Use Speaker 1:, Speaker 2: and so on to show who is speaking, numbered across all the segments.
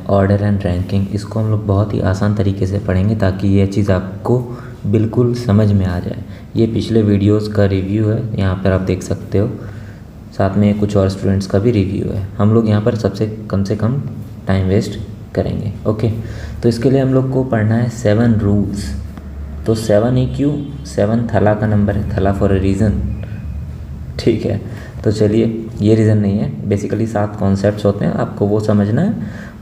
Speaker 1: Order and ranking. इसको हम लोग बहुत ही आसान तरीके से पढ़ेंगे ताकि ये चीज़ आपको बिल्कुल समझ में आ जाए। ये पिछले वीडियोस का रिव्यू है, यहाँ पर आप देख सकते हो, साथ में कुछ और स्टूडेंट्स का भी रिव्यू है। हम लोग यहाँ पर सबसे कम टाइम वेस्ट करेंगे। ओके, तो इसके लिए हम लोग को पढ़ना है 7 रूल्स। तो 7 ही क्यों, 7 थला का नंबर है, थला फॉर अ रीज़न, ठीक है। तो चलिए, ये रीज़न नहीं है, बेसिकली 7 कॉन्सेप्ट्स होते हैं, आपको वो समझना है,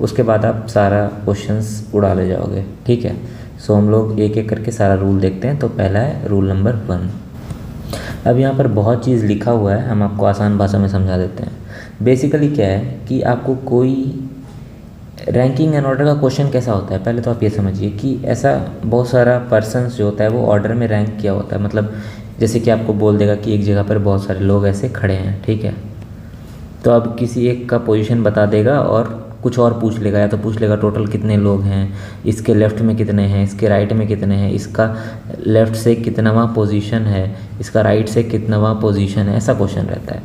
Speaker 1: उसके बाद आप सारा क्वेश्चंस उड़ा ले जाओगे, ठीक है। सो हम लोग एक एक करके सारा रूल देखते हैं। तो पहला है रूल नंबर 1। अब यहाँ पर बहुत चीज़ लिखा हुआ है, हम आपको आसान भाषा में समझा देते हैं। बेसिकली क्या है कि आपको कोई रैंकिंग एंड ऑर्डर का क्वेश्चन कैसा होता है, पहले तो आप ये समझिए कि ऐसा बहुत सारा पर्सन्स जो होता है वो ऑर्डर में रैंक किया होता है। मतलब जैसे कि आपको बोल देगा कि एक जगह पर बहुत सारे लोग ऐसे खड़े हैं, ठीक है। तो अब किसी एक का पोजीशन बता देगा और कुछ और पूछ लेगा, या तो पूछ लेगा टोटल कितने लोग हैं, इसके लेफ़्ट में कितने हैं, इसके राइट में कितने हैं, इसका लेफ़्ट से कितनावां पोजीशन है, इसका राइट से कितनावां पोजीशन है, ऐसा क्वेश्चन रहता है।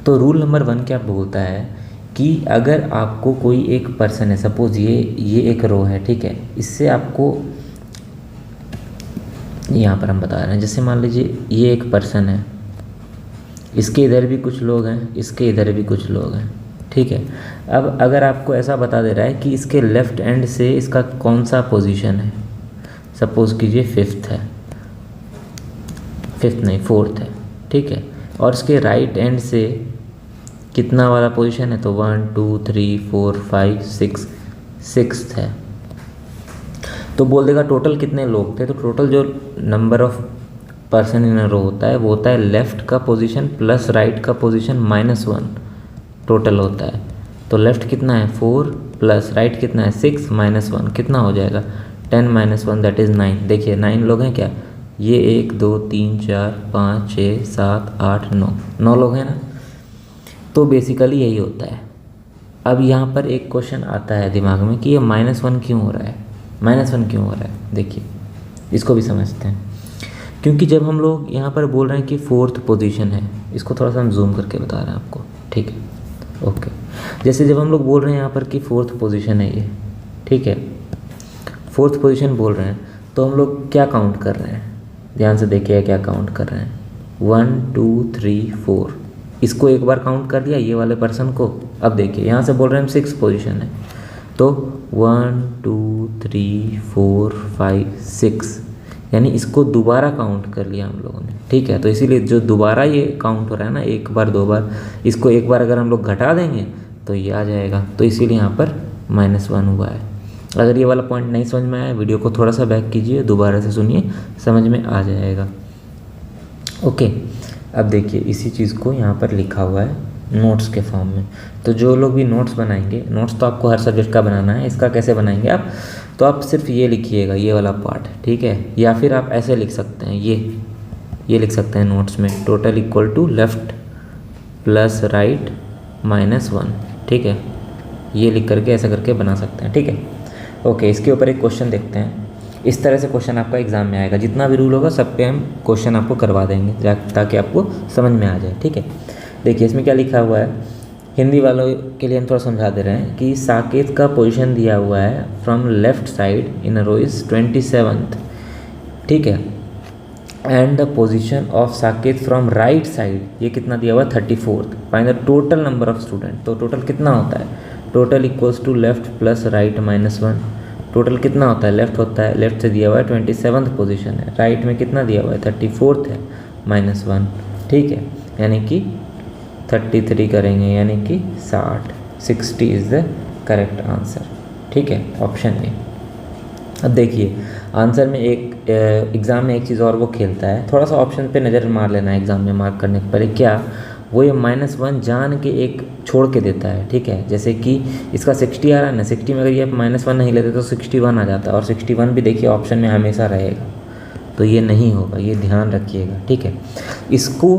Speaker 1: तो रूल नंबर 1 क्या बोलता है कि अगर आपको कोई एक पर्सन है, सपोज़ ये एक रो है, ठीक है, इससे आपको यहाँ पर हम बता रहे हैं, जैसे मान लीजिए ये एक पर्सन है, इसके इधर भी कुछ लोग हैं, इसके इधर भी कुछ लोग हैं, ठीक है। अब अगर आपको ऐसा बता दे रहा है कि इसके लेफ़्ट एंड से इसका कौन सा पोजीशन है, सपोज़ कीजिए 5th है, 5th नहीं 4th है, ठीक है, और इसके राइट एंड से कितना वाला पोजीशन है, तो 1 2 3 4 5 6 6th है। तो बोल देगा टोटल कितने लोग थे। तो टोटल जो number of person in a रो होता है वो होता है लेफ़्ट का पोजीशन प्लस राइट का पोजीशन -1 टोटल होता है। तो लेफ़्ट कितना है 4 प्लस राइट कितना है 6 -1 कितना हो जाएगा 10 -1 दैट इज़ 9। देखिए 9 लोग हैं क्या, ये 1 2 3 4 5 6 7 8 9 लोग हैं ना। तो बेसिकली यही होता है। अब यहाँ पर एक क्वेश्चन आता है दिमाग में कि ये -1 क्यों हो रहा है, -1 क्यों हो रहा है। देखिए इसको भी समझते हैं, क्योंकि जब हम लोग यहाँ पर बोल रहे हैं कि 4th पोजीशन है, इसको थोड़ा सा हम जूम करके बता रहे हैं आपको, ठीक है। ओके, जैसे जब हम लोग बोल रहे हैं यहाँ पर कि 4th पोजीशन है ये, ठीक है, 4th पोजीशन बोल रहे हैं, तो हम लोग क्या काउंट कर रहे हैं, ध्यान से देखिए क्या काउंट कर रहे हैं, 1 2 3 4, इसको एक बार काउंट कर लिया ये वाले पर्सन को। अब देखिए यहाँ से बोल रहे हैं हम 6th पोजीशन है, तो 1 2 3 4 5 6, यानी इसको दोबारा काउंट कर लिया हम लोगों ने, ठीक है। तो इसीलिए जो दोबारा ये काउंट हो रहा है ना, एक बार 2 बार, इसको एक बार अगर हम लोग घटा देंगे तो ये आ जाएगा। तो इसीलिए यहाँ पर -1 हुआ है। अगर ये वाला पॉइंट नहीं समझ में आया, वीडियो को थोड़ा सा बैक कीजिए, दोबारा से सुनिए, समझ में आ जाएगा। ओके, अब देखिए इसी चीज़ को यहाँ पर लिखा हुआ है नोट्स के फॉर्म में। तो जो लोग भी नोट्स बनाएंगे, नोट्स तो आपको हर सब्जेक्ट का बनाना है, इसका कैसे बनाएंगे आप, तो आप सिर्फ ये लिखिएगा, ये वाला पार्ट, ठीक है। या फिर आप ऐसे लिख सकते हैं, ये लिख सकते हैं नोट्स में, total equal to left plus right -1, ठीक है। ये लिख करके ऐसा करके बना सकते हैं, ठीक है। ओके, इसके ऊपर एक क्वेश्चन देखते हैं। इस तरह से क्वेश्चन आपका एग्जाम में आएगा, जितना भी रूल होगा सब पे हम क्वेश्चन आपको करवा देंगे ताकि आपको समझ में आ जाए, ठीक है। देखिए इसमें क्या लिखा हुआ है, हिंदी वालों के लिए हम थोड़ा समझा दे रहे हैं कि साकेत का पोजीशन दिया हुआ है from left side in a row is 27th, ठीक है, and the position of Saket from right side, ये कितना दिया हुआ है 34th। Find the total number of student. तो टोटल कितना होता है, total equals to left plus right -1। Total कितना होता है, लेफ्ट होता है, लेफ्ट से दिया हुआ है 27th पोजीशन है, राइट में कितना दिया हुआ है 34th है, -1, ठीक है, यानी कि 33 करेंगे, यानी कि 60 इज़ द करेक्ट आंसर, ठीक है, ऑप्शन ए। अब देखिए आंसर में एक एग्ज़ाम में एक चीज़ और वो खेलता है, थोड़ा सा ऑप्शन पे नज़र मार लेना है एग्ज़ाम में मार्क करने के पहले, क्या वो ये -1 जान के एक छोड़ के देता है, ठीक है। जैसे कि इसका 60 आ रहा है ना, 60 में अगर ये -1 नहीं लेते तो 61 आ जाता है, और 61 भी देखिए ऑप्शन में हमेशा रहेगा, तो ये नहीं होगा, ये ध्यान रखिएगा, ठीक है। इसको,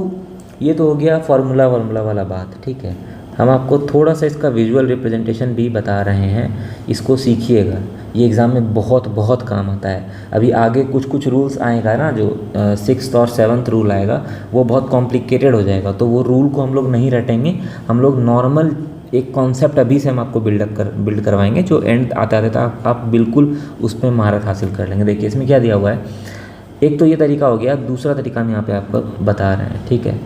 Speaker 1: ये तो हो गया फार्मूला वाला बात, ठीक है। हम आपको थोड़ा सा इसका विजुअल रिप्रेजेंटेशन भी बता रहे हैं, इसको सीखिएगा, ये एग्ज़ाम में बहुत काम आता है। अभी आगे कुछ रूल्स आएगा ना, जो 6th और 7th रूल आएगा वो बहुत कॉम्प्लिकेटेड हो जाएगा, तो वो रूल को हम लोग नहीं रटेंगे, हम लोग नॉर्मल एक कॉन्सेप्ट अभी से हम आपको बिल्ड करवाएंगे, जो एंड आते आते तक आप बिल्कुल उस पर महारत हासिल कर लेंगे। देखिए इसमें क्या दिया हुआ है, एक तो ये तरीका हो गया, दूसरा तरीका हम यहाँ पे आपको बता रहे हैं, ठीक है।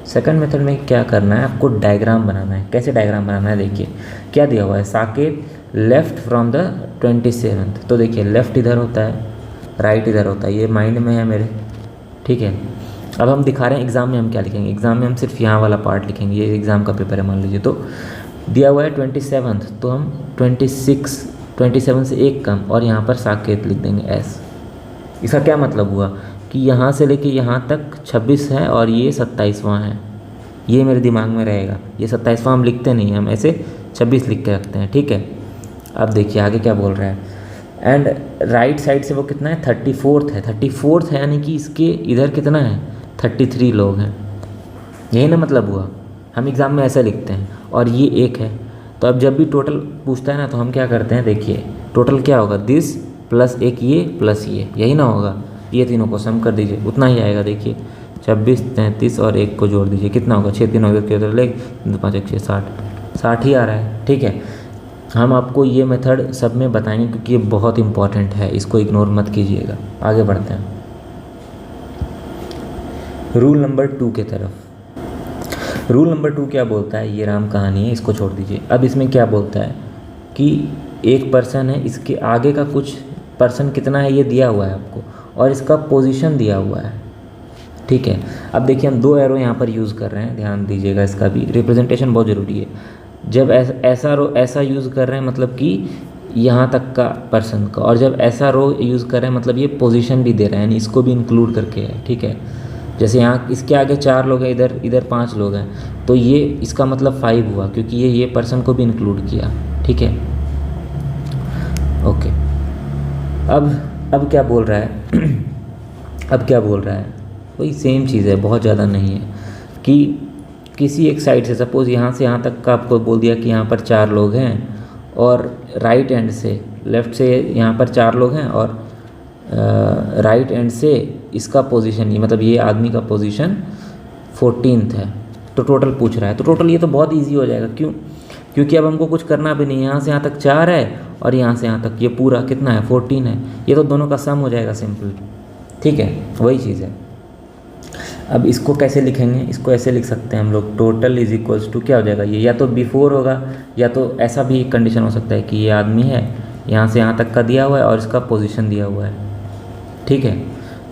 Speaker 1: सेकंड मेथड में क्या करना है, आपको डायग्राम बनाना है। कैसे डायग्राम बनाना है, देखिए क्या दिया हुआ है, Saket left from the 27th। तो देखिए लेफ़्ट इधर होता है, राइट इधर होता है, ये माइंड में है मेरे, ठीक है। अब हम दिखा रहे हैं एग्ज़ाम में हम क्या लिखेंगे, एग्ज़ाम में हम सिर्फ यहाँ वाला पार्ट लिखेंगे, ये एग्ज़ाम का पेपर है मान लीजिए। तो दिया हुआ है 27th, तो हम 27 से एक कम और यहाँ पर साकेत लिख देंगे एस। इसका क्या मतलब हुआ कि यहाँ से लेके यहाँ तक 26 है और ये 27वां है, ये मेरे दिमाग में रहेगा। ये 27वां हम लिखते नहीं, हम ऐसे 26 लिख के रखते हैं, ठीक है। अब देखिए आगे क्या बोल रहा है, एंड राइट साइड से वो कितना है, 34th है। 34th है यानी कि इसके इधर कितना है, 33 लोग हैं, यही ना मतलब हुआ। हम एग्ज़ाम में ऐसा लिखते हैं और ये एक है। तो अब जब भी टोटल पूछता है ना, तो हम क्या करते हैं, देखिए टोटल क्या होगा, दिस प्लस एक ये प्लस ये, यही ना होगा। ये तीनों को सम कर दीजिए, उतना ही आएगा। देखिए 26, 33 और एक को जोड़ दीजिए, कितना होगा, 6 3 ले 5 1 6 60 ही आ रहा है, ठीक है। हम आपको ये मेथड सब में बताएंगे क्योंकि ये बहुत इंपॉर्टेंट है, इसको इग्नोर मत कीजिएगा। आगे बढ़ते हैं रूल नंबर 2 के तरफ। रूल नंबर 2 क्या बोलता है, ये राम कहानी है, इसको छोड़ दीजिए। अब इसमें क्या बोलता है कि एक पर्सन है, इसके आगे का कुछ पर्सन कितना है ये दिया हुआ है आपको, और इसका पोजीशन दिया हुआ है, ठीक है। अब देखिए हम 2 एरो यहाँ पर यूज़ कर रहे हैं, ध्यान दीजिएगा, इसका भी रिप्रेजेंटेशन बहुत ज़रूरी है। जब ऐसा यूज़ कर रहे हैं मतलब कि यहाँ तक का पर्सन का, और जब ऐसा रो यूज़ कर रहे हैं मतलब ये पोजीशन भी दे रहे हैं, यानी इसको भी इंक्लूड करके है, ठीक है। जैसे यहाँ इसके आगे 4 लोग हैं, इधर 5 लोग हैं, तो ये इसका मतलब 5 हुआ क्योंकि ये पर्सन को भी इंक्लूड किया, ठीक है। ओके, अब क्या बोल रहा है अब क्या बोल रहा है, वही सेम चीज़ है, बहुत ज़्यादा नहीं है। कि किसी एक साइड से सपोज़ यहाँ से यहाँ तक का आपको बोल दिया कि यहाँ पर 4 लोग हैं, और राइट एंड से लेफ़्ट से यहाँ पर 4 लोग हैं, और राइट एंड से इसका पोजीशन, ये मतलब ये आदमी का पोजीशन 14th है। तो टोटल पूछ रहा है, तो टोटल ये तो बहुत इजी हो जाएगा। क्यों? क्योंकि अब हमको कुछ करना भी नहीं, यहाँ से यहाँ तक 4 है और यहाँ से यहाँ तक ये पूरा कितना है, 14 है। ये तो दोनों का सम हो जाएगा सिंपल, ठीक है, वही चीज़ है। अब इसको कैसे लिखेंगे, इसको ऐसे लिख सकते हैं हम लोग, टोटल इज इक्वल्स टू क्या हो जाएगा, ये या तो बिफोर होगा, या तो ऐसा भी कंडीशन हो सकता है कि ये आदमी है, यहाँ से यहाँ तक का दिया हुआ है और इसका पोजीशन दिया हुआ है, ठीक है।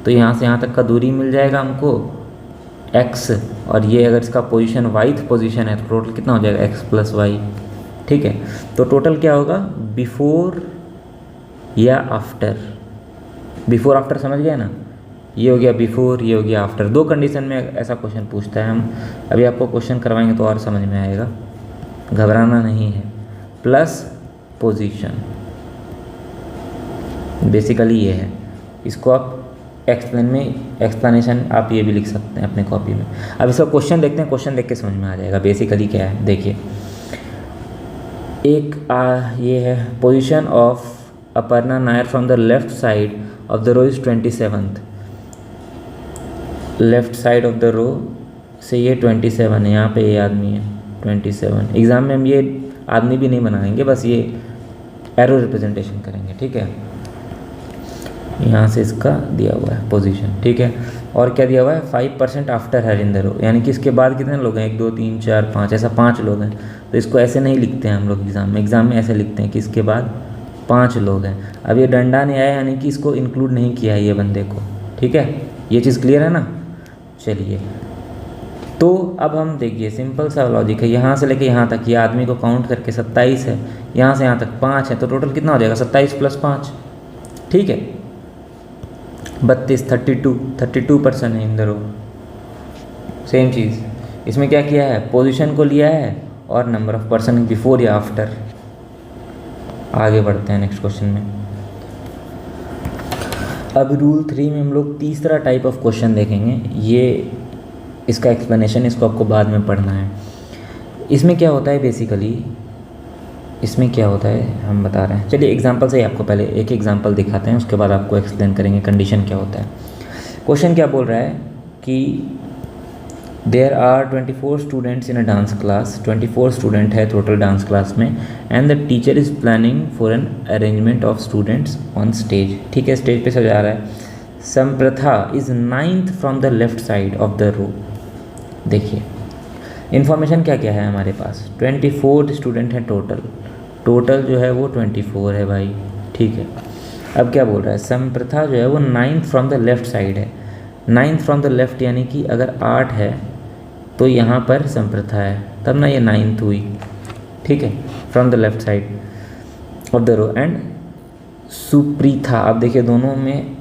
Speaker 1: तो यहाँ से यहाँ तक का दूरी मिल जाएगा हमको x, और ये अगर इसका पोजीशन वाईथ पोजीशन है तो टोटल कितना हो जाएगा, x प्लस वाई, ठीक है। तो टोटल क्या होगा, बिफोर या आफ्टर। बिफोर आफ्टर समझ गए ना, ये हो गया बिफोर, ये हो गया आफ्टर। 2 कंडीशन में ऐसा क्वेश्चन पूछता है। हम अभी आपको क्वेश्चन करवाएंगे तो और समझ में आएगा, घबराना नहीं है। प्लस पोजीशन, बेसिकली ये है। इसको आप एक्सप्लेनेशन आप ये भी लिख सकते हैं अपने कॉपी में। अब इसका क्वेश्चन देखते हैं, क्वेश्चन देख के समझ में आ जाएगा बेसिकली क्या है। देखिए ये है, position of Aparna Nair from the left side of the row is 27th। Left side of the row से ये 27 है, यहाँ पे ये आदमी है 27। एग्ज़ाम में हम ये आदमी भी नहीं बनाएंगे, बस ये एरो रिप्रेजेंटेशन करेंगे, ठीक है। यहाँ से इसका दिया हुआ है पोजीशन, ठीक है। और क्या दिया हुआ है, 5% आफ्टर हर इन द रो, यानी कि इसके बाद कितने लोग हैं, 1 2 3 4 5, ऐसा 5 लोग हैं। तो इसको ऐसे नहीं लिखते हैं हम लोग एग्ज़ाम में ऐसे लिखते हैं कि इसके बाद 5 लोग हैं। अब ये डंडा नहीं आया, यानी कि इसको इंक्लूड नहीं किया है ये बंदे को, ठीक है। ये चीज़ क्लियर है ना। चलिए, तो अब हम देखिए सिंपल सा लॉजिक है, यहाँ से लेके यहाँ तक ये आदमी को काउंट करके 27 है, यहाँ से यहाँ तक 5 है, तो टोटल कितना हो जाएगा, 27 प्लस 5, ठीक है, 32 32% है इन द रो। सेम चीज़ इसमें क्या किया है, पोजीशन को लिया है और नंबर ऑफ पर्सन बिफोर या आफ्टर। आगे बढ़ते हैं नेक्स्ट क्वेश्चन में। अब रूल 3 में हम लोग तीसरा टाइप ऑफ क्वेश्चन देखेंगे। ये इसका एक्सप्लेनेशन, इसको आपको बाद में पढ़ना है। इसमें क्या होता है बेसिकली, इसमें क्या होता है हम बता रहे हैं। चलिए एग्जांपल से ही आपको पहले एक एग्जांपल दिखाते हैं, उसके बाद आपको एक्सप्लेन करेंगे कंडीशन क्या होता है। क्वेश्चन क्या बोल रहा है कि there are 24 students in a dance class, 24 student है टोटल डांस क्लास में, and the teacher is planning for an arrangement of students on stage. ठीक है, स्टेज पे सजा रहा है। Sampratha is 9th from the left side of the row. देखिए information क्या क्या है हमारे पास, 24 स्टूडेंट हैं टोटल, टोटल जो है वो 24 है भाई। ठीक है, अब क्या बोल रहा है, संप्रथा जो है वो 9th from the left side है। 9th फ्रॉम द लेफ्ट यानी कि अगर 8 है तो यहाँ पर संप्रथा है, तब ना ये 9th हुई। ठीक है, from the left side of the row, and Supritha. अब देखिए दोनों में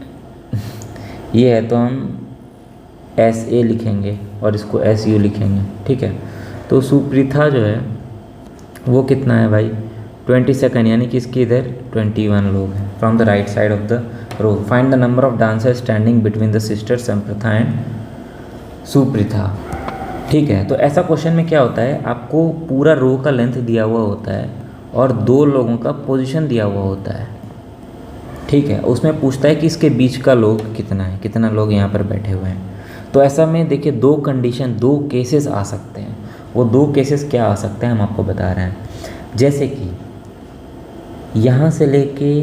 Speaker 1: ये है तो हम SA लिखेंगे और इसको SU लिखेंगे। ठीक है, तो सुप्रीथा जो है वो कितना है भाई, 22nd, यानी कि इसके इधर 21 लोग हैं from the right side of the row. Find the number of dancers standing between the sisters Sampratha and Supritha. ठीक है, तो ऐसा क्वेश्चन में क्या होता है, आपको पूरा रो का लेंथ दिया हुआ होता है और 2 लोगों का पोजीशन दिया हुआ होता है। ठीक है, उसमें पूछता है कि इसके बीच का लोग कितना है, कितना लोग यहाँ पर बैठे हुए हैं। तो ऐसा में देखिए 2 कंडीशन, 2 केसेस आ सकते हैं। वो 2 केसेस क्या आ सकते हैं हम आपको बता रहे हैं। जैसे कि यहाँ से लेके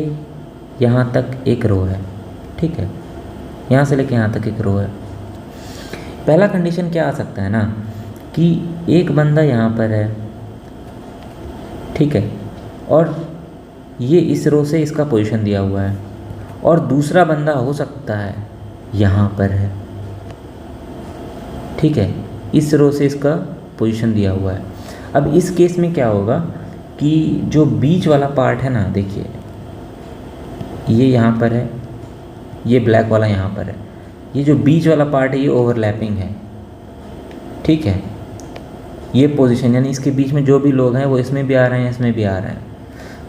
Speaker 1: यहाँ तक एक रो है। ठीक है, यहाँ से लेके यहाँ तक एक रो है। पहला कंडीशन क्या आ सकता है ना कि एक बंदा यहाँ पर है, ठीक है, और ये इस रो से इसका पोजीशन दिया हुआ है, और दूसरा बंदा हो सकता है यहाँ पर है। ठीक है, इस रो से इसका पोजीशन दिया हुआ है। अब इस केस में क्या होगा कि जो बीच वाला पार्ट है ना, देखिए ये यहाँ पर है, ये ब्लैक वाला यहाँ पर है, ये जो बीच वाला पार्ट है ये ओवरलैपिंग है। ठीक है, ये पोजीशन यानी इसके बीच में जो भी लोग हैं वो इसमें भी आ रहे हैं, इसमें भी आ रहे हैं,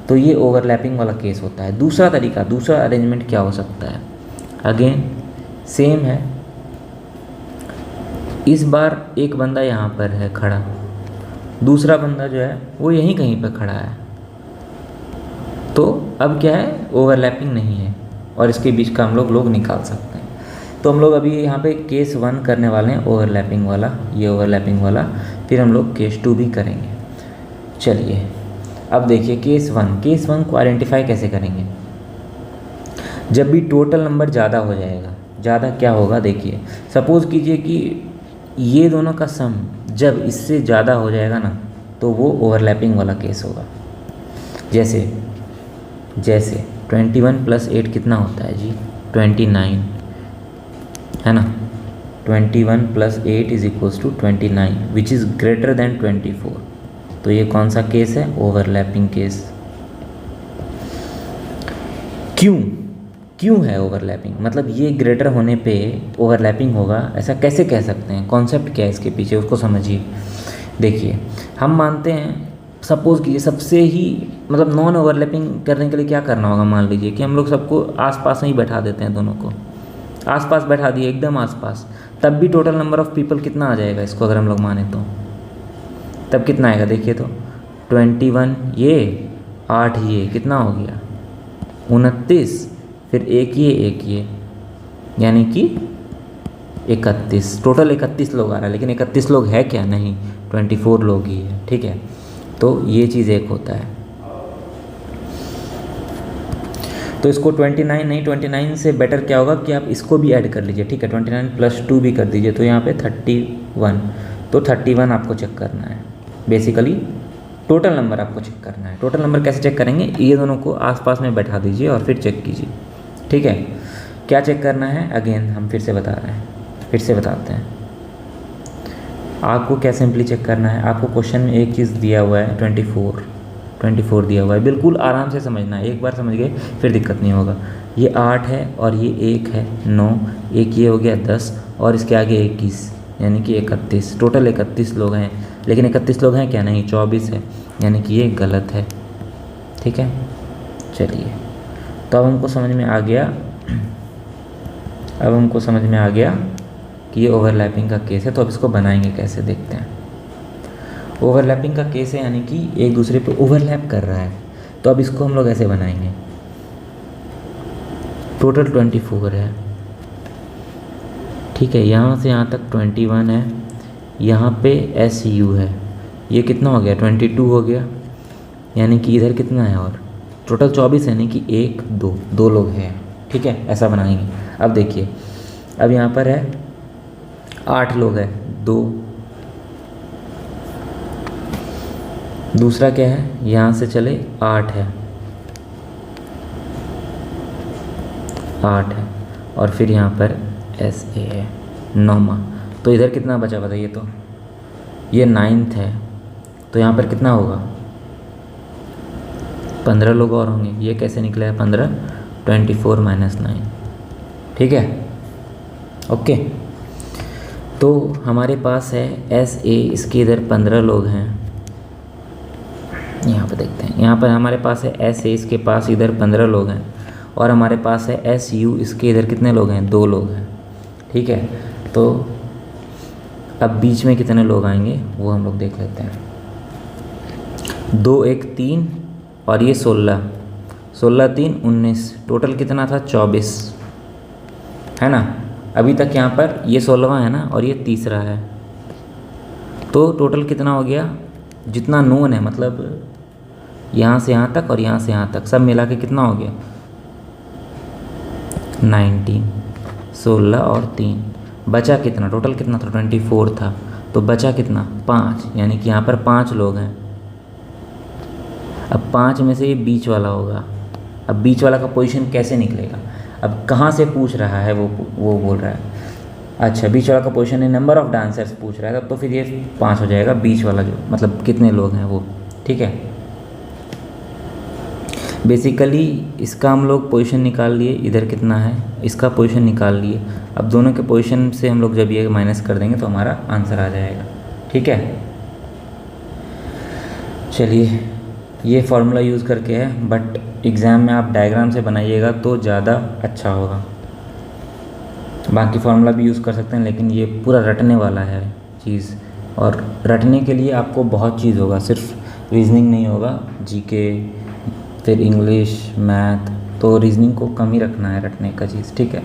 Speaker 1: तो ये ओवरलैपिंग वाला केस होता है। दूसरा तरीका, दूसरा अरेंजमेंट क्या हो सकता है, अगेन सेम है। इस बार एक बंदा यहाँ पर है खड़ा, दूसरा बंदा जो है वो यहीं कहीं पर खड़ा है, तो अब क्या है, ओवरलैपिंग नहीं है और इसके बीच का हम लोग निकाल सकते हैं। तो हम लोग अभी यहाँ पे केस 1 करने वाले हैं, ओवरलैपिंग वाला, ये ओवरलैपिंग वाला, फिर हम लोग केस 2 भी करेंगे। चलिए अब देखिए केस 1 को आइडेंटिफाई कैसे करेंगे। जब भी टोटल नंबर ज़्यादा हो जाएगा, ज़्यादा क्या होगा, देखिए सपोज़ कीजिए कि ये दोनों का सम जब इससे ज़्यादा हो जाएगा ना तो वो ओवरलैपिंग वाला केस होगा। जैसे 21 + 8 कितना होता है जी, 29 है ना। 21 + 8 = 29 विच इज़ ग्रेटर देन 24। तो ये कौन सा केस है, ओवरलैपिंग केस। क्यों है ओवरलैपिंग, मतलब ये ग्रेटर होने पे ओवरलैपिंग होगा, ऐसा कैसे कह सकते हैं, कॉन्सेप्ट क्या है इसके पीछे, उसको समझिए। देखिए हम मानते हैं, सपोज़ कीजिए सबसे ही मतलब नॉन ओवरलैपिंग करने के लिए क्या करना होगा, मान लीजिए कि हम लोग सबको आसपास में ही बैठा देते हैं, दोनों को आसपास बैठा दिए, एकदम आसपास, तब भी टोटल नंबर ऑफ़ पीपल कितना आ जाएगा, इसको अगर हम लोग माने तो तब कितना आएगा, देखिए तो 21 ये 8 ये कितना हो गया 29, फिर एक ये यानी कि 31, टोटल 31 लोग आ रहा है। लेकिन 31 लोग है क्या, नहीं, 24 लोग ही है। ठीक है, तो ये चीज़ एक होता है। तो इसको 29 नहीं, 29 से बेटर क्या होगा कि आप इसको भी ऐड कर लीजिए। ठीक है, 29 + 2 भी कर दीजिए, तो यहाँ पे 31, तो 31 आपको चेक करना है। बेसिकली टोटल नंबर आपको चेक करना है। टोटल नंबर कैसे चेक करेंगे, ये दोनों को आसपास में बैठा दीजिए और फिर चेक कीजिए। ठीक है, क्या चेक करना है, अगेन हम फिर से बता रहे हैं, फिर से बताते हैं। आपको क्या सिंपली चेक करना है, आपको क्वेश्चन में एक चीज़ दिया हुआ है 24 दिया हुआ है, बिल्कुल आराम से समझना है, एक बार समझ गए फिर दिक्कत नहीं होगा। ये 8 है और ये 1 है 9, एक ये हो गया 10 और इसके आगे 21 यानी कि 31, टोटल 31 लोग हैं। लेकिन 31 लोग हैं क्या, नहीं, 24 है, यानी कि ये गलत है। ठीक है, चलिए तो अब हमको समझ में आ गया कि ये ओवरलैपिंग का केस है। तो अब इसको बनाएंगे कैसे, देखते हैं। ओवरलैपिंग का केस है यानी कि एक दूसरे पे ओवरलैप कर रहा है, तो अब इसको हम लोग ऐसे बनाएंगे। टोटल 24 है, ठीक है, यहाँ से यहाँ तक 21 है, यहाँ पे एस यू है, ये कितना हो गया 22 हो गया, यानी कि इधर कितना है और टोटल 24 यानी कि 1 2 2 लोग हैं। ठीक है, ऐसा बनाएंगे। अब देखिए, अब यहाँ पर है 8 लोग हैं, 2, दूसरा क्या है, यहाँ से चले 8 है, 8 है, और फिर यहाँ पर एस ए है 9वां। तो इधर कितना बचा बताइए, तो ये 9th है, तो यहाँ पर कितना होगा 15 लोग और होंगे। ये कैसे निकला है 15, 24 - 9। ठीक है, ओके। तो हमारे पास है एस ए, इसके इधर 15 लोग हैं। यहाँ पर देखते हैं, यहाँ पर हमारे पास है एस ए, इसके पास इधर 15 लोग हैं, और हमारे पास है एस यू, इसके इधर कितने लोग हैं 2 लोग हैं। ठीक है, तो अब बीच में कितने लोग आएंगे वो हम लोग देख लेते हैं। 2 1 3 और ये 16, 16 3 19, टोटल कितना था 24, है ना। अभी तक यहाँ पर ये 16वां है ना, और ये तीसरा है, तो टोटल कितना हो गया, जितना नोन है, मतलब यहाँ से यहाँ तक और यहाँ से यहाँ तक सब मिला के कितना हो गया 19, 16 और 3, बचा कितना, टोटल कितना था 24 था, तो बचा कितना 5, यानी कि यहाँ पर 5 लोग हैं। अब 5 में से ये बीच वाला होगा। अब बीच वाला का पोजीशन कैसे निकलेगा, अब कहाँ से पूछ रहा है वो बोल रहा है, अच्छा बीच वाला का पोजीशन है, नंबर ऑफ़ डांसर्स पूछ रहा है, तब तो फिर ये 5 हो जाएगा, बीच वाला जो मतलब कितने लोग हैं वो। ठीक है, बेसिकली इसका हम लोग पोजीशन निकाल लिए, इधर कितना है इसका पोजीशन निकाल लिए। अब दोनों के पोजीशन से हम लोग जब ये माइनस कर देंगे तो हमारा आंसर आ जाएगा। ठीक है, चलिए ये फार्मूला यूज़ करके है, बट एग्ज़ाम में आप डायग्राम से बनाइएगा तो ज़्यादा अच्छा होगा। बाकी फार्मूला भी यूज़ कर सकते हैं, लेकिन ये पूरा रटने वाला है चीज़, और रटने के लिए आपको बहुत चीज़ होगा, सिर्फ रीजनिंग नहीं होगा, जीके फिर इंग्लिश मैथ, तो रीजनिंग को कम ही रखना है रटने का चीज़। ठीक है,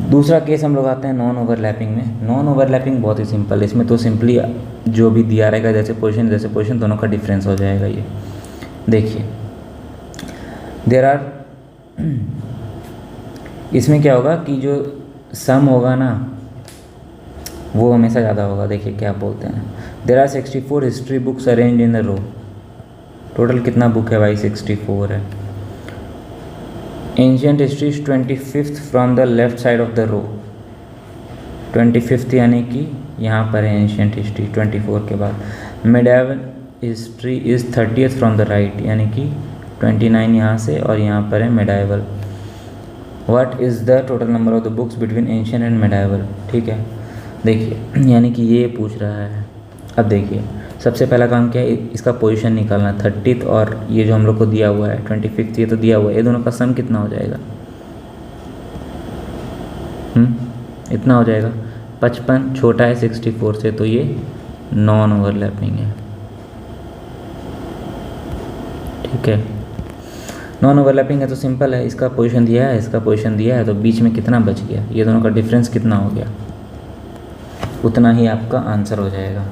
Speaker 1: दूसरा केस हम लोग आते हैं नॉन ओवरलैपिंग में। नॉन ओवरलैपिंग बहुत ही सिंपल है, इसमें तो सिंपली जो भी दिया रहेगा जैसे पोजीशन दोनों का डिफरेंस हो जाएगा। ये देखिए देयर आर, इसमें क्या होगा कि जो सम होगा ना वो हमेशा ज़्यादा होगा। देखिए क्या बोलते हैं, there are 64 history books arrange in the row. Total कितना बुक है भाई 64 है। Ancient history 25th from the left side of the row. 25th यानी कि यहाँ पर है एंशियंट हिस्ट्री 24 के बाद। Medieval history is 30th from the right, यानी कि 29 यहाँ से, और यहाँ पर है medieval. What is the total number of the books between ancient and medieval. ठीक है, देखिए यानी कि ये पूछ रहा है। अब देखिए सबसे पहला काम क्या है, इसका पोजीशन निकालना। 30th और ये जो हम लोग को दिया हुआ है 25th, ये तो दिया हुआ है, ये दोनों का सम कितना हो जाएगा, इतना हो जाएगा 55, छोटा है 64 से, तो ये नॉन ओवरलैपिंग है। ठीक है, नॉन ओवरलैपिंग है तो सिंपल है, इसका पोजीशन दिया है, इसका पोजीशन दिया है, तो बीच में कितना बच गया, ये दोनों का डिफरेंस कितना हो गया, उतना ही आपका आंसर हो जाएगा।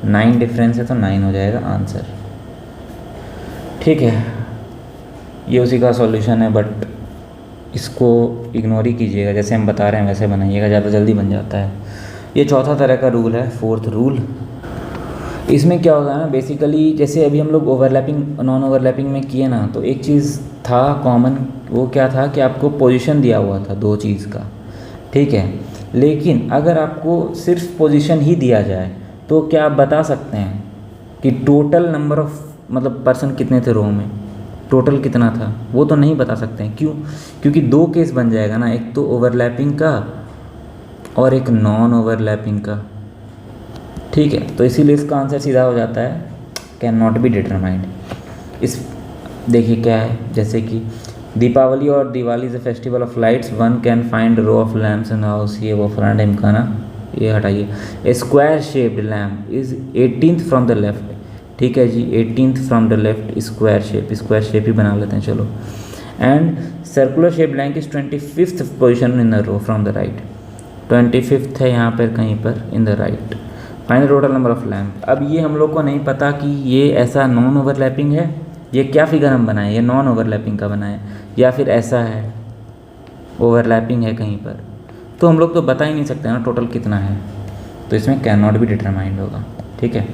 Speaker 1: 9 डिफरेंस है तो 9 हो जाएगा आंसर। ठीक है, ये उसी का सॉल्यूशन है, बट इसको इग्नोर ही कीजिएगा, जैसे हम बता रहे हैं वैसे बनाइएगा, ज़्यादा जल्दी बन जाता है। ये चौथा तरह का रूल है, 4th रूल। इसमें क्या होगा ना, बेसिकली जैसे अभी हम लोग ओवरलैपिंग नॉन ओवरलैपिंग में किए ना, तो एक चीज़ था कॉमन, वो क्या था कि आपको पोजीशन दिया हुआ था 2 चीज़ का। ठीक है, लेकिन अगर आपको सिर्फ पोजीशन ही दिया जाए तो क्या आप बता सकते हैं कि टोटल नंबर ऑफ़ मतलब पर्सन कितने थे रो में, टोटल कितना था, वो तो नहीं बता सकते हैं। क्यों? क्योंकि 2 केस बन जाएगा ना, एक तो ओवरलैपिंग का और एक नॉन ओवरलैपिंग का। ठीक है, तो इसीलिए इसका आंसर सीधा हो जाता है कैन नॉट बी डिटरमाइंड। इस देखिए क्या है, जैसे कि दीपावली और Diwali is a festival of lights, one can find row of lamps in house, ये वो फलाना ढिमकाना, ये हटाइए। A square shaped lamp is 18th from the left. ठीक है जी, 18th from the left square shape ही बना लेते हैं चलो। And circular shape lamp is 25th position in the row from the right. 25th है यहाँ पर कहीं पर in the right. Find the total number of lamp. अब ये हम लोग को नहीं पता कि ये ऐसा नॉन ओवरलैपिंग है, ये क्या फिगर हम बनाए, ये नॉन ओवरलैपिंग का बनाए या फिर ऐसा है ओवरलैपिंग है कहीं पर, तो हम लोग तो बता ही नहीं सकते ना टोटल कितना है, तो इसमें कैन नॉट भी डिटरमाइंड होगा। ठीक है,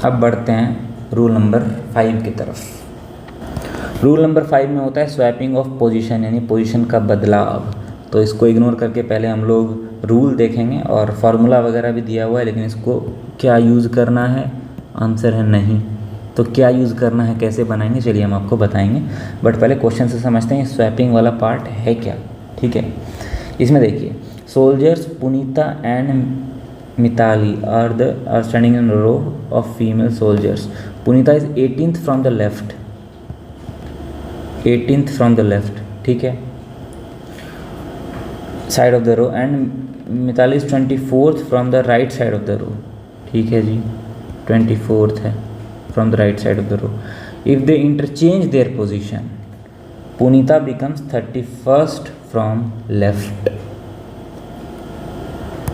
Speaker 1: अब बढ़ते हैं रूल नंबर 5 की तरफ। रूल नंबर 5 में होता है स्वैपिंग ऑफ पोजीशन, यानी पोजीशन का बदलाव। तो इसको इग्नोर करके पहले हम लोग रूल देखेंगे, और फार्मूला वगैरह भी दिया हुआ है, लेकिन इसको क्या यूज़ करना है, आंसर है नहीं। तो क्या यूज़ करना है, कैसे बनाएंगे, चलिए हम आपको बताएंगे, बट पहले क्वेश्चन से समझते हैं स्वैपिंग वाला पार्ट है क्या। ठीक है, इसमें देखिए soldiers Punita and Mitali are standing in row of female soldiers. Punita is 18th from the left, 18th from the left, ठीक है, side of the row, and Mitali is 24th from the right side of the row. ठीक है जी, 24th है from the right side of the row. If they interchange their position, Punita becomes 31st from left.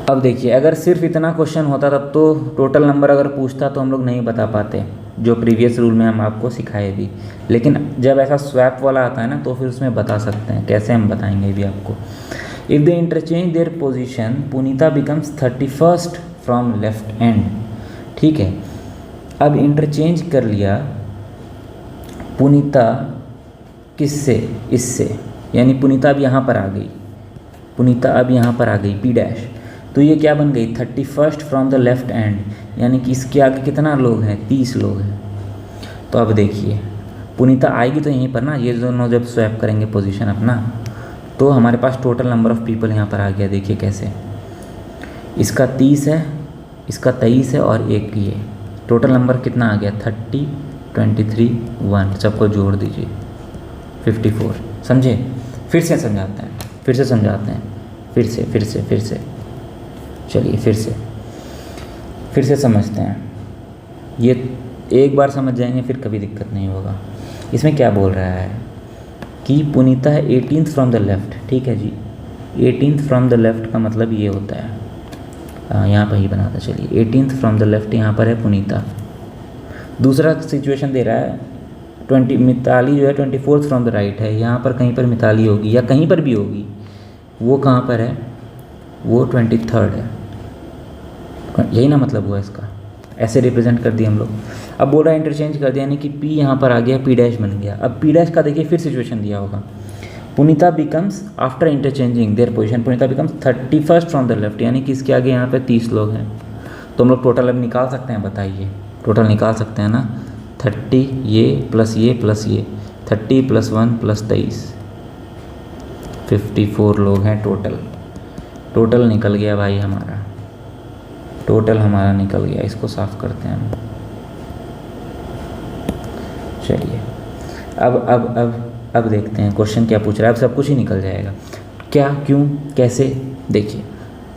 Speaker 1: अब देखिए, अगर सिर्फ इतना question होता तब तो टोटल नंबर अगर पूछता तो हम लोग नहीं बता पाते, जो प्रीवियस रूल में हम आपको सिखाए भी, लेकिन जब ऐसा स्वैप वाला आता है ना तो फिर उसमें बता सकते हैं। कैसे हम बताएंगे भी आपको। If they interchange there position, Punita becomes 31st from left and. ठीक है, अब इंटरचेंज कर लिया पुनीता किससे, इससे, यानी पुनीता अब यहाँ पर आ गई, पुनीता अब यहाँ पर आ गई पी डैश, तो ये क्या बन गई 31st from the left and, यानी कि इसके आगे कितना लोग हैं, 30 लोग हैं। तो अब देखिए पुनीता आएगी तो यहीं पर ना, ये दोनों जब स्वैप करेंगे पोजीशन अपना, तो हमारे पास टोटल नंबर ऑफ़ पीपल यहाँ पर आ गया। देखिए कैसे, इसका 30 है, इसका 23 है, और एक ये टोटल नंबर कितना आ गया 30, 23, 1, सबको जोड़ दीजिए 54। समझे, फिर से समझाते हैं, फिर से समझाते हैं, फिर से चलिए फिर से समझते हैं। ये एक बार समझ जाएंगे फिर कभी दिक्कत नहीं होगा। इसमें क्या बोल रहा है कि पुनीता है 18th फ्रॉम द लेफ़्ट। ठीक है जी, 18th फ्रॉम द लेफ़्ट का मतलब ये होता है, यहाँ पर ही बनाता चलिए, 18th फ्रॉम द लेफ़्ट यहाँ पर है पुनीता। दूसरा सिचुएशन दे रहा है मिताली जो है 24th फ्रॉम द राइट है, यहाँ पर कहीं पर मिताली होगी या कहीं पर भी होगी, वो कहाँ पर है, वो 23rd है, यही ना मतलब हुआ इसका, ऐसे रिप्रेजेंट कर दिया हम लोग। अब बोल रहा है इंटरचेंज कर दिया, यानी कि P यहाँ पर आ गया, P डैश बन गया। अब P डैश का देखिए फिर सिचुएशन दिया होगा, Punita becomes after interchanging their position, Punita becomes 31st from the left, यानी कि इसके आगे यहाँ पे 30 लोग हैं। तो हम लोग टोटल अब निकाल सकते हैं, बताइए टोटल निकाल सकते हैं ना, 30 ये प्लस ये प्लस ये, 30 + 1 + 23, 54 लोग हैं टोटल। टोटल निकल गया भाई हमारा, टोटल हमारा निकल गया। इसको साफ करते हैं हम। चलिए अब देखते हैं क्वेश्चन क्या पूछ रहा है। अब सब कुछ ही निकल जाएगा, क्या, क्यों, कैसे। देखिए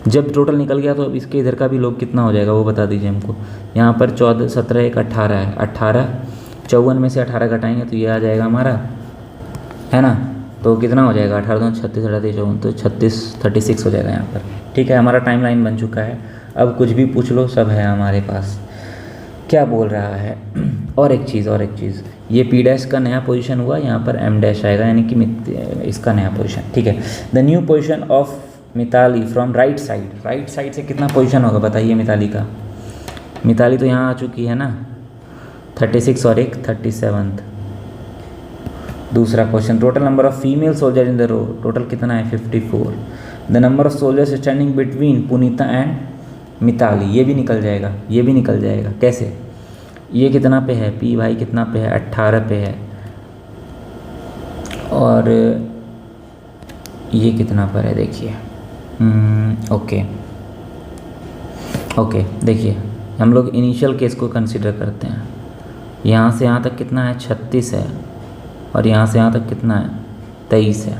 Speaker 1: जब टोटल निकल गया तो अब इसके इधर का भी लोग कितना हो जाएगा वो बता दीजिए हमको। यहाँ पर 14, 17, 1, 18 है, 18, 54 में से 18 घटाएंगे तो ये आ जाएगा हमारा, है ना। तो कितना हो जाएगा, 18 2 36, 38 54, तो 36 हो जाएगा यहाँ पर। ठीक है, हमारा टाइम लाइन बन चुका है। अब कुछ भी पूछ लो, सब है हमारे पास। क्या बोल रहा है, और एक चीज़, ये P डैश का नया पोजीशन हुआ, यहाँ पर M डैश आएगा, यानी कि इसका नया पोजीशन। ठीक है, the new position of Mitali from right side से कितना पोजीशन होगा बताइए मिताली का। मिताली तो यहाँ आ चुकी है ना, 36 और एक 37th। दूसरा question, total number of female soldier in the row, total कितना है 54। The number of soldiers standing between Punita and Mitali, ये भी निकल जाएगा। कैसे, ये कितना पे है, P भाई कितना पे है, 18 पे है, और ये कितना पर है देखिए। ओके देखिए, हम लोग इनिशियल केस को कंसिडर करते हैं। यहाँ से यहाँ तक कितना है 36 है, और यहाँ से यहाँ तक कितना है 23 है।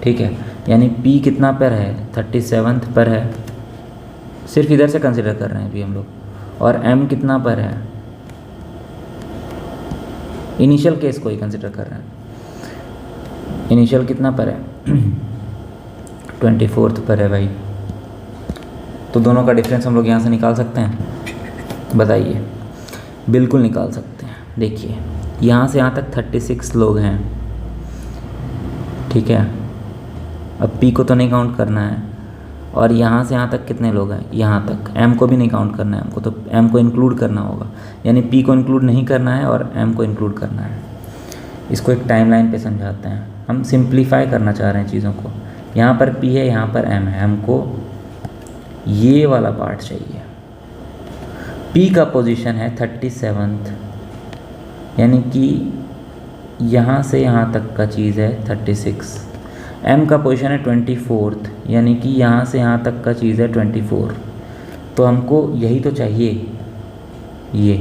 Speaker 1: ठीक है, यानी P कितना पर है 37th पर है, सिर्फ इधर से कंसिडर कर रहे हैं अभी हम लोग, और M कितना पर है, इनिशियल केस को ही कंसिडर कर रहे हैं। इनिशियल कितना पर है 24th पर है भाई। तो दोनों का डिफरेंस हम लोग यहाँ से निकाल सकते हैं, बताइए। बिल्कुल निकाल सकते हैं। देखिए यहाँ से यहाँ तक 36 लोग हैं, ठीक है। अब P को तो नहीं काउंट करना है, और यहाँ से यहाँ तक कितने लोग हैं, यहाँ तक। M को भी नहीं काउंट करना है हमको, तो M को इंक्लूड करना होगा, यानी P को इंक्लूड नहीं करना है और M को इंक्लूड करना है। इसको एक टाइमलाइन पे समझाते हैं, हम सिंप्लीफाई करना चाह रहे हैं चीज़ों को। यहाँ पर P है, यहाँ पर M है, हमको ये वाला पार्ट चाहिए। P का पोजीशन है 37th, यानी कि यहाँ से यहाँ तक का चीज़ है 36। M का पोजीशन है 24th, यानी कि यहाँ से यहाँ तक का चीज़ है 24। तो हमको यही तो चाहिए। ये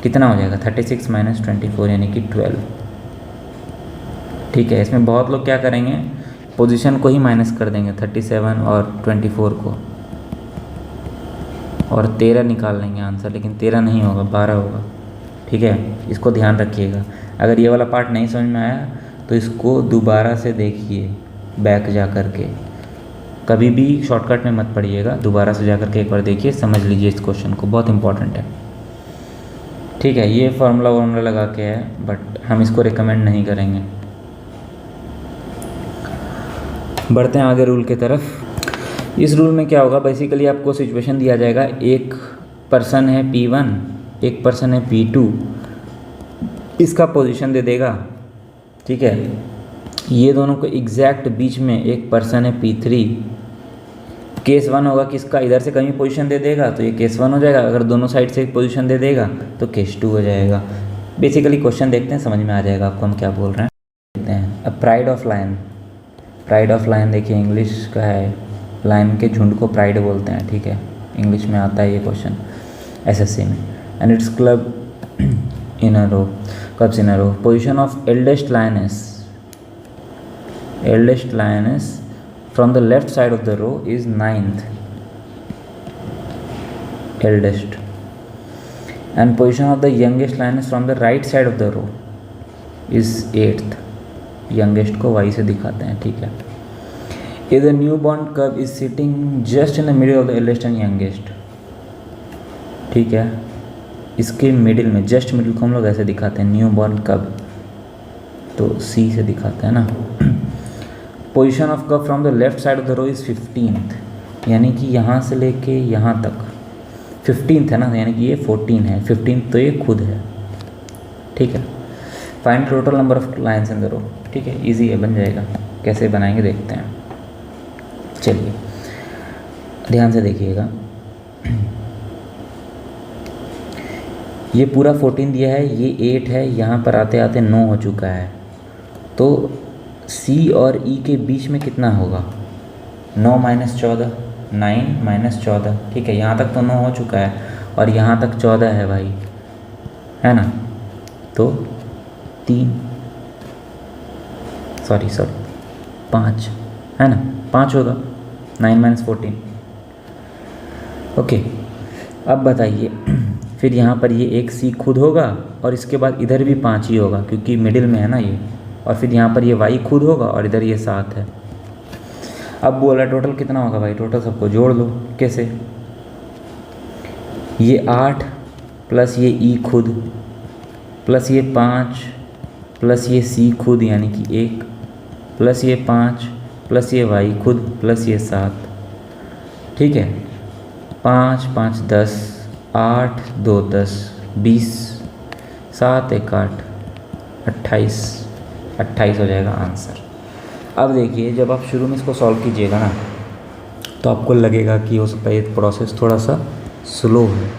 Speaker 1: कितना हो जाएगा, 36 माइनस 24 यानी कि 12, ठीक है। इसमें बहुत लोग क्या करेंगे, पोजीशन को ही माइनस कर देंगे, 37 और 24 को, और 13 निकाल लेंगे आंसर, लेकिन 13 नहीं होगा, 12 होगा, ठीक है। इसको ध्यान रखिएगा। अगर ये वाला पार्ट नहीं समझ में आया तो इसको दोबारा से देखिए, बैक जा कर के। कभी भी शॉर्टकट में मत पढ़िएगा, दोबारा से जा कर के एक बार देखिए, समझ लीजिए इस क्वेश्चन को, बहुत इंपॉर्टेंट है, ठीक है। ये फार्मूला वार्मूला लगा के है, बट हम इसको रिकमेंड नहीं करेंगे। बढ़ते हैं आगे रूल की तरफ। इस रूल में क्या होगा, बेसिकली आपको सिचुएशन दिया जाएगा, एक पर्सन है P1, एक पर्सन है P2, इसका पोजीशन दे देगा, ठीक है। ये दोनों को एग्जैक्ट बीच में एक पर्सन है P3। केस 1 होगा किसका, इधर से कहीं पोजीशन दे देगा तो ये केस 1 हो जाएगा, अगर दोनों साइड से एक पोजीशन दे देगा तो केस 2 हो जाएगा। बेसिकली क्वेश्चन देखते हैं, समझ में आ जाएगा आपको हम क्या बोल रहे हैं। देखते हैं, a pride of lion. Pride of lion देखिए इंग्लिश का है, लायन के झुंड को प्राइड बोलते हैं, ठीक है। इंग्लिश में आता है ये क्वेश्चन SSC में। And it's club in a row, cubs in a row. Position of eldest lioness from the left side of the row is 9th, eldest, and position of the youngest lioness from the right side of the row is 8th, youngest को y से दिखाते हैं, ठीक है। If the newborn cub is sitting just in the middle of the eldest and youngest, ठीक है, इसके middle में, जस्ट मिडिल को हम लोग ऐसे दिखाते हैं, न्यूबॉर्न कब, तो C से दिखाते हैं ना। Position of cub from the left side of the row is 15th, यानी कि यहाँ से लेके यहाँ तक 15th है ना, यानी कि ये 14 है, 15th तो ये खुद है, ठीक है। Find total number of lines in the row, ठीक है, इजी है, बन जाएगा। कैसे बनाएंगे देखते हैं, चलिए ध्यान से देखिएगा। ये पूरा 14 दिया है, ये 8 है, यहाँ पर आते आते 9 हो चुका है, तो C और E के बीच में कितना होगा, 9 माइनस 14, 9 माइनस 14, ठीक है। यहाँ तक तो 9 हो चुका है और यहाँ तक 14 है भाई, है ना, तो 5 है ना, 5 होगा, 9 माइनस 14, ओके। अब बताइए, फिर यहाँ पर ये एक C खुद होगा और इसके बाद इधर भी 5 ही होगा क्योंकि मिडिल में है ना ये, और फिर यहाँ पर ये y खुद होगा और इधर ये 7 है। अब बोला टोटल कितना होगा भाई, टोटल सबको जोड़ लो। कैसे, ये 8 प्लस ये E खुद प्लस ये 5 प्लस ये C खुद यानी कि 1 प्लस ये 5 प्लस ये y खुद प्लस ये 7, ठीक है। 5 5 10, 8 2 10, 20, 7 1 8, 28 हो जाएगा आंसर। अब देखिए, जब आप शुरू में इसको सॉल्व कीजिएगा ना तो आपको लगेगा कि हो सकता है ये प्रोसेस थोड़ा सा स्लो है,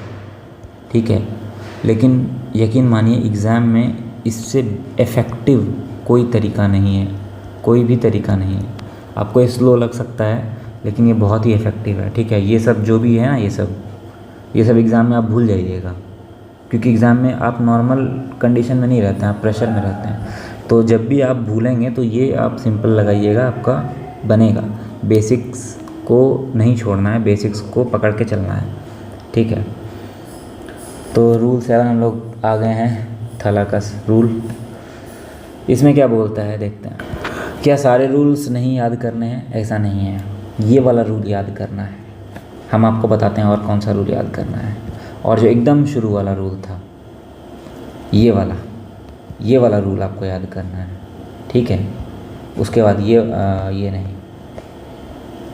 Speaker 1: ठीक है, लेकिन यकीन मानिए एग्ज़ाम में इससे इफ़ेक्टिव कोई तरीका नहीं है, कोई भी तरीका नहीं है। आपको ये स्लो लग सकता है लेकिन ये बहुत ही इफ़ेक्टिव है, ठीक है। ये सब जो भी है ना, ये सब एग्ज़ाम में आप भूल जाइएगा, क्योंकि एग्ज़ाम में आप नॉर्मल कंडीशन में नहीं रहते हैं, आप प्रेशर में रहते हैं। तो जब भी आप भूलेंगे तो ये आप सिंपल लगाइएगा, आपका बनेगा। बेसिक्स को नहीं छोड़ना है, बेसिक्स को पकड़ के चलना है, ठीक है। तो रूल 7 हम लोग आ गए हैं, थैलाकस रूल। इसमें क्या बोलता है देखते हैं। क्या सारे रूल्स नहीं याद करने हैं? ऐसा नहीं है, ये वाला रूल याद करना है, हम आपको बताते हैं और कौन सा रूल याद करना है। और जो एकदम शुरू वाला रूल था, ये वाला रूल आपको याद करना है, ठीक है। उसके बाद ये नहीं,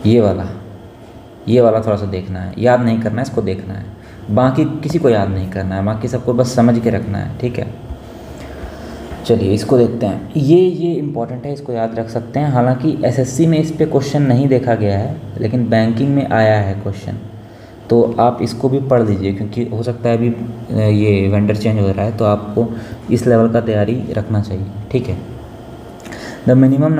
Speaker 1: ये वाला थोड़ा सा देखना है, याद नहीं करना है, इसको देखना है। बाकी किसी को याद नहीं करना है, बाकी सबको बस समझ के रखना है, ठीक है। चलिए इसको देखते हैं। ये इम्पॉर्टेंट है, इसको याद रख सकते हैं। हालांकि एसएससी में इस पे क्वेश्चन नहीं देखा गया है, लेकिन बैंकिंग में आया है क्वेश्चन, तो आप इसको भी पढ़ लीजिए, क्योंकि हो सकता है अभी ये वेंडर चेंज हो रहा है, तो आपको इस लेवल का तैयारी रखना चाहिए, ठीक है। The minimum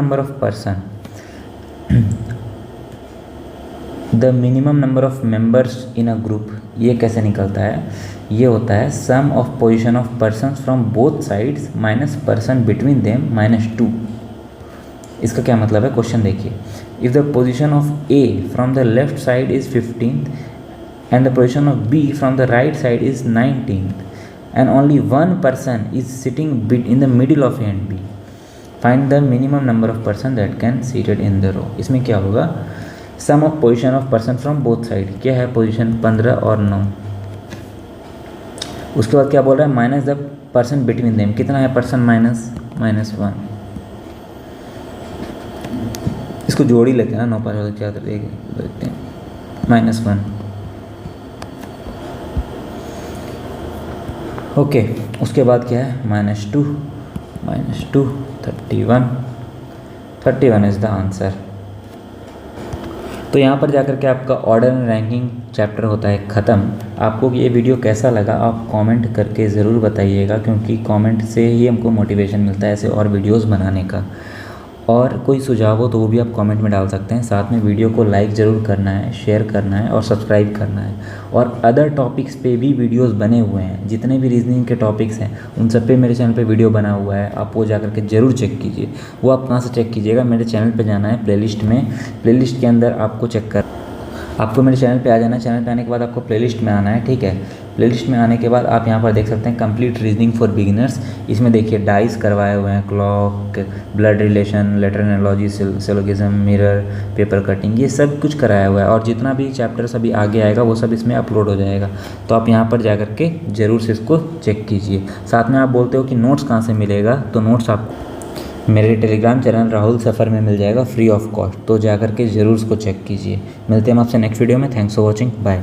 Speaker 1: number of members in a group, ये कैसे निकलता है? ये होता है sum of position of persons from both sides minus person between them -2। इसका क्या मतलब है? क्वेश्चन देखिए। If the position of A from the left side is 15th and the position of B from the right side is 19th and only one person is sitting in the middle of A and B, find the minimum number of person that can seated in the row। इसमें क्या होगा? Sum of position of person from both side, क्या है position 15 और 9। उसके बाद क्या बोल रहा है? Minus the person between them, कितना है पर्सन? -1। इसको जोड़ ही लेते हैं ना, 9 5 क्या देखते हैं, -1। ओके, उसके बाद क्या है? -2 31 इज़ द आंसर। तो यहाँ पर जाकर के आपका ऑर्डर एंड रैंकिंग चैप्टर होता है ख़त्म। आपको ये वीडियो कैसा लगा आप कमेंट करके ज़रूर बताइएगा, क्योंकि कमेंट से ही हमको मोटिवेशन मिलता है ऐसे और वीडियोस बनाने का। और कोई सुझाव हो तो वो भी आप कमेंट में डाल सकते हैं। साथ में वीडियो को लाइक ज़रूर करना है, शेयर करना है और सब्सक्राइब करना है। और अदर टॉपिक्स पे भी वीडियोस बने हुए हैं, जितने भी रीजनिंग के टॉपिक्स हैं उन सब पे मेरे चैनल पे वीडियो बना हुआ है, आप वो जाकर के ज़रूर चेक कीजिए। वो आप कहाँ से चेक कीजिएगा? मेरे चैनल पर जाना है, प्लेलिस्ट में, प्लेलिस्ट के अंदर आपको आपको मेरे चैनल पे आ जाना है। चैनल पे आने के बाद आपको प्लेलिस्ट में आना है, ठीक है। प्लेलिस्ट में आने के बाद आप यहाँ पर देख सकते हैं कंप्लीट रीजनिंग फॉर बिगिनर्स। इसमें देखिए डाइस करवाए हुए हैं, clock, blood relation, letter analogy, syllogism, mirror, paper cutting, ये सब कुछ कराया हुआ है। और जितना भी चैप्टर्स अभी आगे आएगा वो सब इसमें अपलोड हो जाएगा, तो आप यहाँ पर जा के ज़रूर से इसको चेक कीजिए। साथ में आप बोलते हो कि नोट्स कहाँ से मिलेगा, तो नोट्स आपको मेरे टेलीग्राम चैनल राहुल सफ़र में मिल जाएगा फ्री ऑफ कॉस्ट, तो जाकर के ज़रूर उसको चेक कीजिए। मिलते हैं हम आपसे नेक्स्ट वीडियो में। Thanks for watching, bye.